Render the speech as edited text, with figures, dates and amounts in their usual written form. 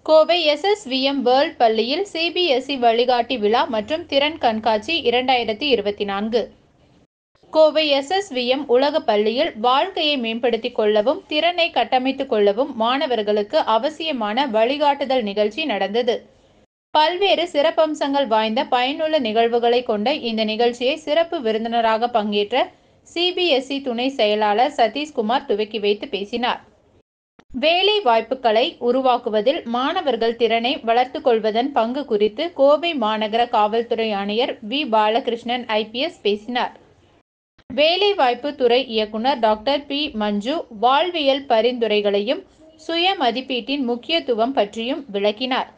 Kovai எஸ்.எஸ்.வி.எம். World பள்ளியில் சி.பி.எஸ்.இ. வழிகாட்டி விழா மற்றும் திறன் கண்காட்சி 2024. கோவை எஸ்.எஸ்.வி.எம். உலக பள்ளியில் வாழ்க்கையை மேம்படுத்திக் கொள்ளவும், திறனை கட்டமைத்துக் கொள்ளவும் மாணவர்களுக்கு அவசியமான வழிகாட்டுதல் நிகழ்ச்சி நடந்தது. பல்வேறு சிறப்பம்சங்கள் வாய்ந்த பயனுள்ள நிகழ்வுகளை கொண்ட இந்த நிகழ்ச்சியை சிறப்பு விருந்தினராக பங்கேற்ற சி.பி.எஸ்.இ. துணை செயலாளர் சதீஷ்குமார் துவக்கி வைத்து பேசினார். வேலை வாய்ப்புகளை உருவாக்குவதில் மாணவர்கள் திறனை வளர்த்துக் கொள்வதன் பங்கு குறித்து கோவை மாநகர காவல்துறை ஆணையர் வி. பாலகிருஷ்ணன் ஐ.பி.எஸ். பேசினார். வேலைவாய்ப்பு துறை இயக்குனர் டாக்டர் பி. மஞ்சு வாழ்வியல் பரிந்துரைகளையும், சுய மதிப்பீட்டின் முக்கியத்துவம் பற்றியும் விளக்கினார்.